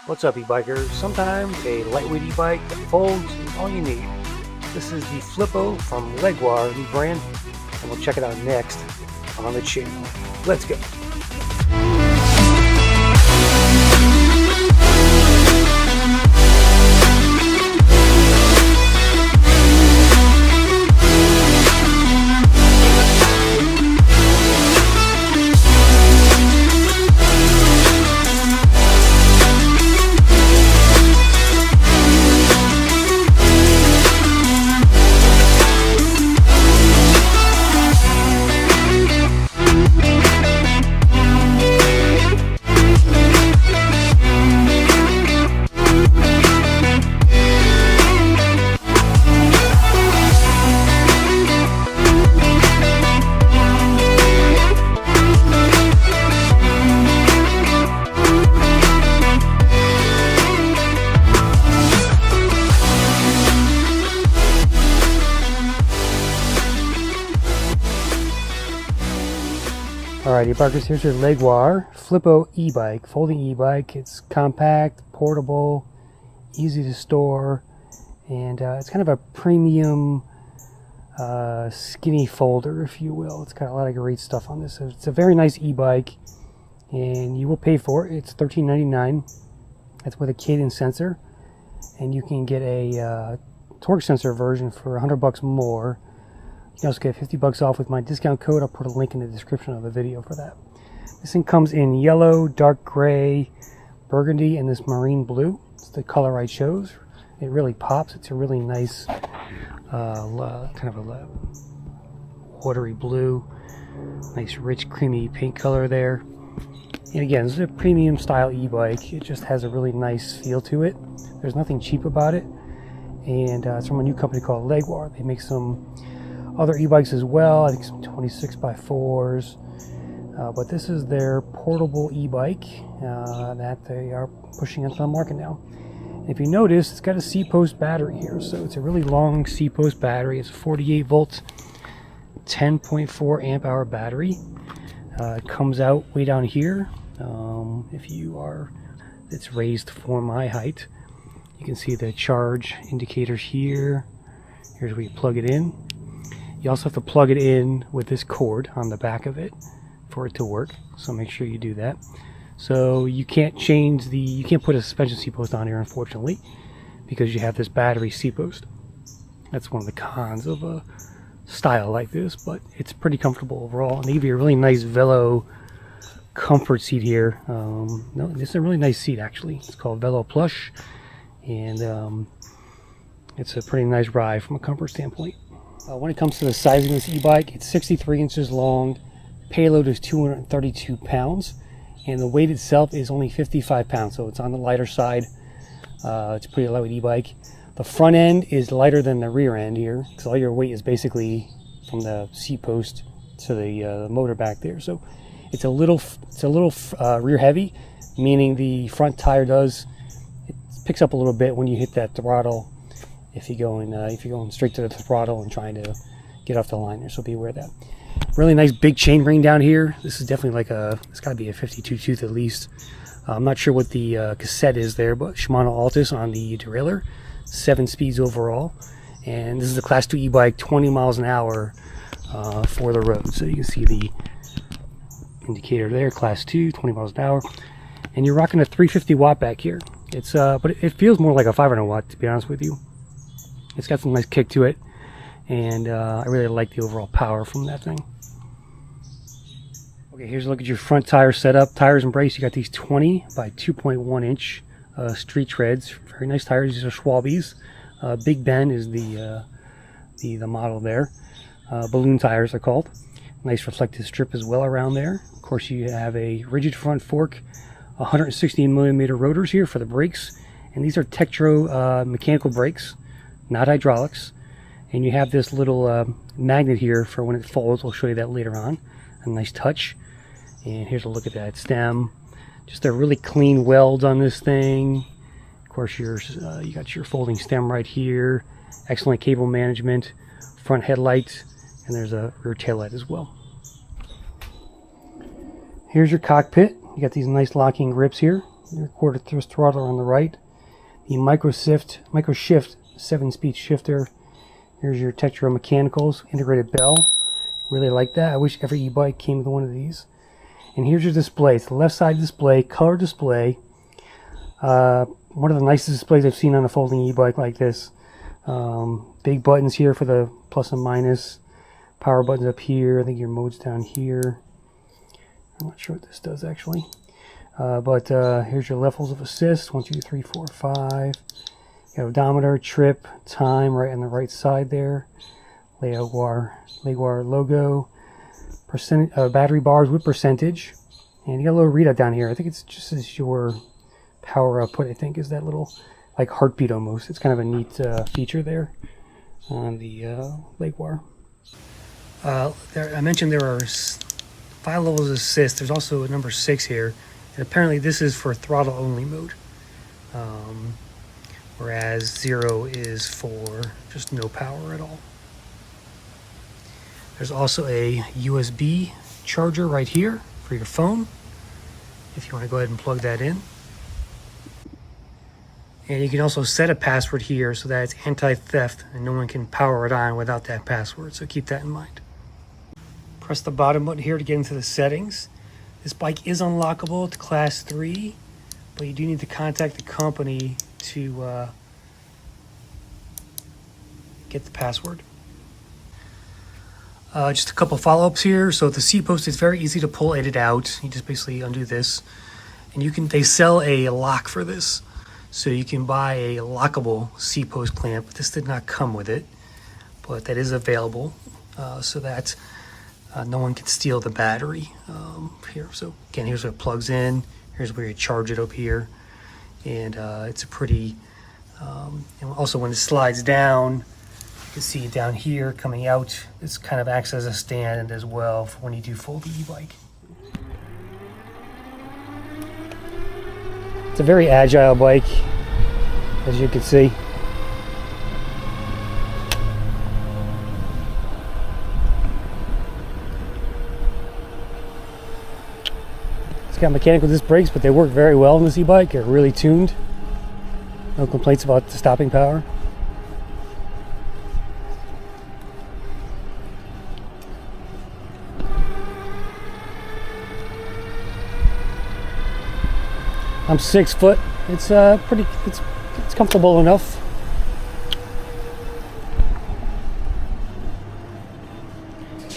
What's up, e-bikers? Sometimes a lightweight e-bike that folds is all you need. This is the Flippo from Leoguar, new brand, and we'll check it out next on the channel. Let's go. Alright, e-bikers, here's your Leoguar Flippo e-bike, folding e-bike. It's compact, portable, easy to store, and it's kind of a premium skinny folder, if you will. It's got a lot of great stuff on this. So it's a very nice e-bike, and you will pay for it. It's $13.99. That's with a cadence sensor, and you can get a torque sensor version for $100 more. You can also get $50 off with my discount code. I'll put a link in the description of the video for that. This thing comes in yellow, dark gray, burgundy, and this marine blue. It's the color I chose. It really pops. It's a really nice kind of a watery blue. Nice rich creamy paint color there. And again, this is a premium style e-bike. It just has a really nice feel to it. There's nothing cheap about it. And it's from a new company called Leoguar. They make some other e-bikes as well, I think some 26x4s, but this is their portable e-bike that they are pushing into the market now. And if you notice, it's got a seatpost battery here, so it's a really long seatpost battery. It's a 48 volt, 10.4 amp hour battery. It comes out way down here. It's raised for my height. You can see the charge indicator here. Here's where you plug it in. You also have to plug it in with this cord on the back of it for it to work, so make sure you do that. So you can't put a suspension seat post on here, unfortunately, because you have this battery seat post. That's one of the cons of a style like this, but it's pretty comfortable overall. And they give you a really nice Velo comfort seat here. No, this is a really nice seat, actually. It's called Velo Plush, and it's a pretty nice ride from a comfort standpoint. When it comes to the sizing of this e-bike, it's 63 inches long, payload is 232 pounds, and the weight itself is only 55 pounds, so it's on the lighter side. It's a pretty lightweight e-bike. The front end is lighter than the rear end here, because all your weight is basically from the seat post to the motor back there. So it's a little rear heavy, meaning the front tire picks up a little bit when you hit that throttle. If you're going straight to the throttle and trying to get off the line there, so be aware of that. Really nice big chain ring down here. This is definitely it's got to be a 52 tooth at least. I'm not sure what the cassette is there, but Shimano Altus on the derailleur, 7 speeds overall, and this is a Class 2 e-bike, 20 miles an hour for the road. So you can see the indicator there, Class 2, 20 miles an hour, and you're rocking a 350 watt back here. It's but it feels more like a 500 watt, to be honest with you. It's got some nice kick to it, and I really like the overall power from that thing. Okay, here's a look at your front tire setup. Tires and brakes, you got these 20 by 2.1 inch street treads. Very nice tires. These are Schwalbe's. Big Ben is the model there. Balloon tires they're called. Nice reflective strip as well around there. Of course, you have a rigid front fork, 116mm rotors here for the brakes, and these are Tektro mechanical brakes, not hydraulics. And you have this little magnet here for when it folds. We'll show you that later on. A nice touch. And here's a look at that stem. Just a really clean weld on this thing. Of course, you got your folding stem right here. Excellent cable management. Front headlight, and there's a rear tail light as well. Here's your cockpit. You got these nice locking grips here. your quarter thrust throttle on the right. The micro shift 7-speed shifter. Here's your Tektro mechanicals, integrated bell. Really like that. I wish every e-bike came with one of these. And here's your display. It's the left side display, color display. One of the nicest displays I've seen on a folding e-bike like this. Big buttons here for the plus and minus. Power buttons up here. I think your mode's down here. I'm not sure what this does actually. But here's your levels of assist. 1, 2, 3, 4, 5. You have odometer, trip, time right on the right side there. Leoguar logo. Battery bars with percentage. And you got a little readout down here. I think it's just as your power output, I think, is that little like heartbeat almost. It's kind of a neat feature there on the Leoguar. I mentioned there are 5 levels of assist. There's also a number 6 here. And apparently this is for throttle only mode. Whereas 0 is for just no power at all. There's also a USB charger right here for your phone, if you want to go ahead and plug that in. And you can also set a password here so that it's anti-theft and no one can power it on without that password, so keep that in mind. Press the bottom button here to get into the settings. This bike is unlockable to class 3, but you do need to contact the company to get the password. Just a couple follow-ups here. So the seat post is very easy to pull, edit out. You just basically undo this, and they sell a lock for this, so you can buy a lockable seat post clamp. This did not come with it, but that is available, so that no one can steal the battery here. So again, here's where it plugs in. Here's where you charge it up here, and it's a pretty. And also, when it slides down, you can see down here coming out, this kind of acts as a stand as well for when you do fold the e-bike. It's a very agile bike, as you can see. It's got mechanical disc brakes, but they work very well in this e-bike. They're really tuned. No complaints about the stopping power. I'm 6 foot. It's it's comfortable enough.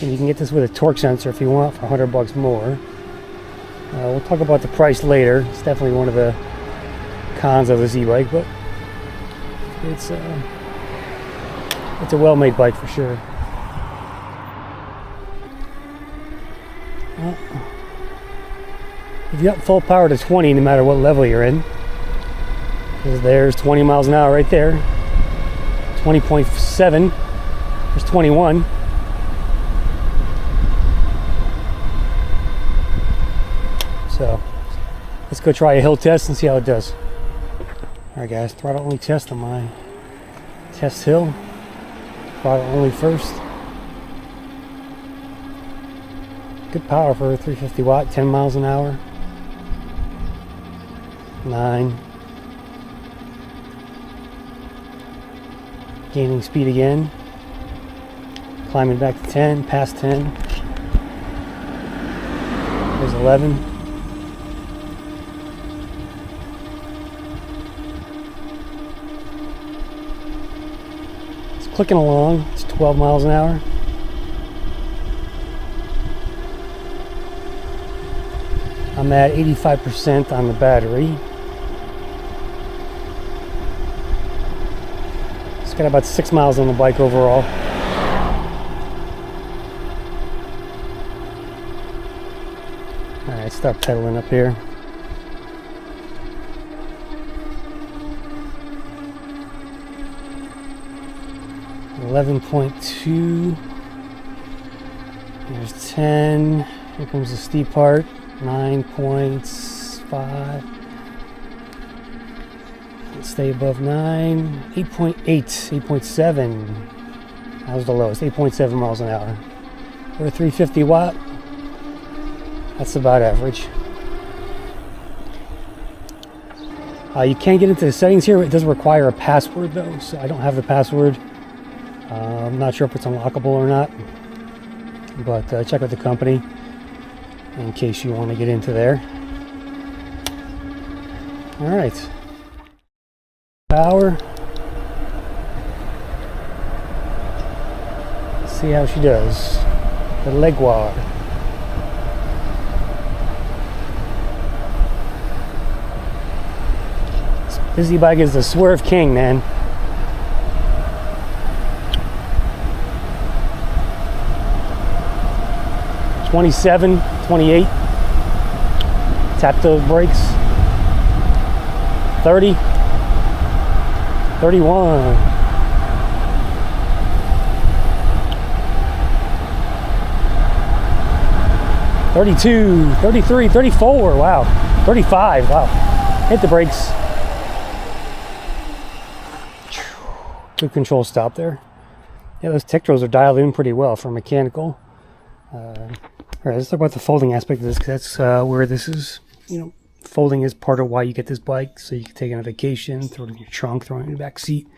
And you can get this with a torque sensor if you want for $100 more. We'll talk about the price later. It's definitely one of the cons of this e-bike, but it's a well-made bike for sure. If you got full power to 20, no matter what level you're in, because there's 20 miles an hour right there, 20.7, there's 21. So let's go try a hill test and see how it does. Alright guys, throttle only test on my test hill. Throttle only first. Good power for a 350 watt, 10 miles an hour. 9. Gaining speed again. Climbing back to 10, past 10. There's 11. It's clicking along. It's 12 miles an hour. I'm at 85% on the battery. It's got about 6 miles on the bike overall. Alright, start pedaling up here. $11.2. There's 10. Here comes the steep part. 9.5. Let's stay above 9. 8.8, 8.7. That was the lowest, 8.7 miles an hour. For a 350 watt, that's about average. You can get into the settings here. It does require a password though, so I don't have the password. I'm not sure if it's unlockable or not, but check with the company in case you want to get into there. All right, power. Let's see how she does. The Leoguar. This busy bike is the swerve king, man. $27, $28. Tap those brakes. $30, $31. $32, $33, $34, wow. $35, wow. Hit the brakes. Good control stop there. Yeah, those tectros are dialed in pretty well for mechanical. Alright, let's talk about the folding aspect of this, because that's where this is, you know, folding is part of why you get this bike, so you can take it on vacation, throw it in your trunk, throw it in the back seat.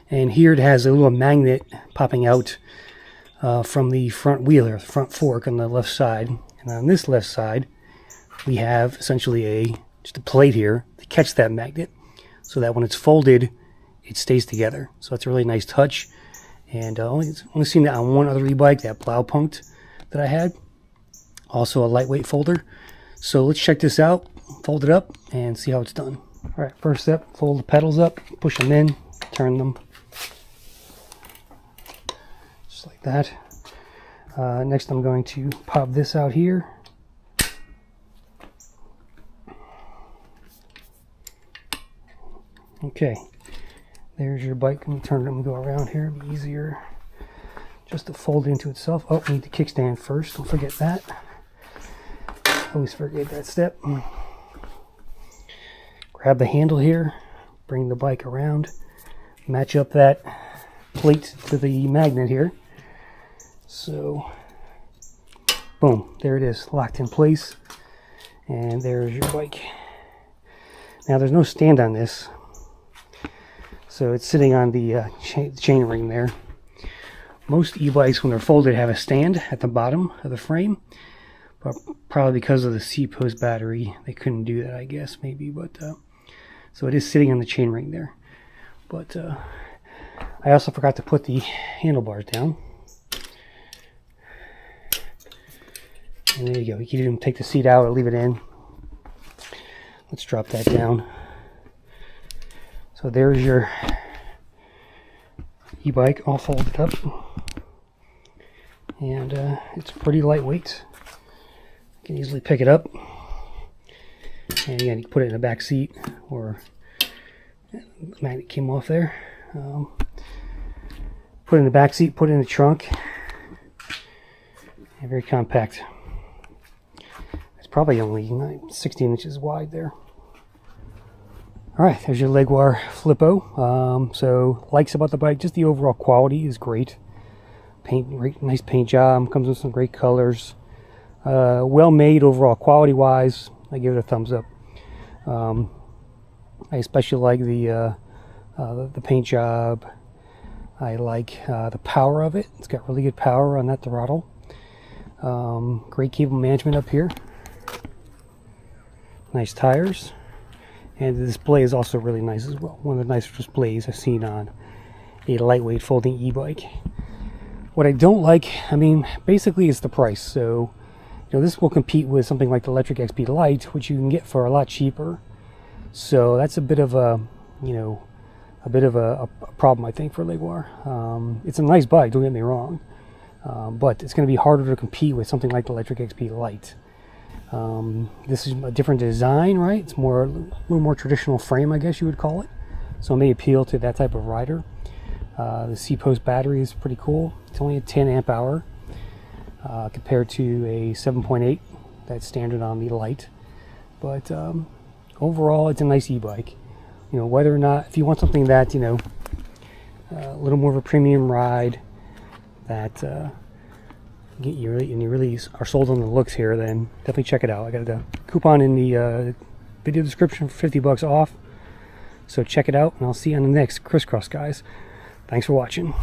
And here it has a little magnet popping out from the front wheel, or the front fork on the left side. And on this left side, we have essentially just a plate here to catch that magnet, so that when it's folded, it stays together. So it's a really nice touch. And only seen that on one other e-bike, that Blaupunkt that I had. Also a lightweight folder. So let's check this out, fold it up, and see how it's done. All right, first step, fold the pedals up, push them in, turn them. Just like that. Next I'm going to pop this out here. Okay, there's your bike. Let me turn it and go around here. It'll be easier just to fold into itself. Oh, we need the kickstand first. Don't forget that. Always forget that step. Grab the handle here, bring the bike around, match up that plate to the magnet here. So, boom, there it is, locked in place. And there's your bike. Now there's no stand on this, so it's sitting on the chain ring there. Most e-bikes, when they're folded, have a stand at the bottom of the frame, but probably because of the seatpost battery, they couldn't do that, I guess, maybe. But so it is sitting on the chain ring there. But I also forgot to put the handlebars down. And there you go. You can even take the seat out or leave it in. Let's drop that down. So there's your e-bike all folded up. And it's pretty lightweight. You can easily pick it up. And again, you can put it in the back seat, or the magnet came off there. Put it in the back seat, put it in the trunk. And very compact. It's probably only 16 inches wide there. Alright, there's your Leoguar Flippo. So, likes about the bike, just the overall quality is great. Paint, nice paint job, comes with some great colors. Well made overall quality wise. I give it a thumbs up. I especially like the paint job. I like the power of it. It's got really good power on that throttle. Great cable management up here. Nice tires. And the display is also really nice as well. One of the nicer displays I've seen on a lightweight folding e-bike. What I don't like, I mean, basically it's the price. So, you know, this will compete with something like the Electric XP Lite, which you can get for a lot cheaper. So that's a bit of a, you know, a problem, I think, for Leoguar. It's a nice bike, don't get me wrong. But it's going to be harder to compete with something like the Electric XP Lite. This is a different design, right? It's a little more traditional frame, I guess you would call it. So it may appeal to that type of rider. The seatpost battery is pretty cool. It's only a 10 amp hour compared to a 7.8 that's standard on the Lite. But overall, it's a nice e-bike. You know, whether or not, if you want something that, you know, a little more of a premium ride, that you really are sold on the looks here, then definitely check it out. I got a coupon in the video description for $50 off. So check it out, and I'll see you on the next crisscross, guys. Thanks for watching.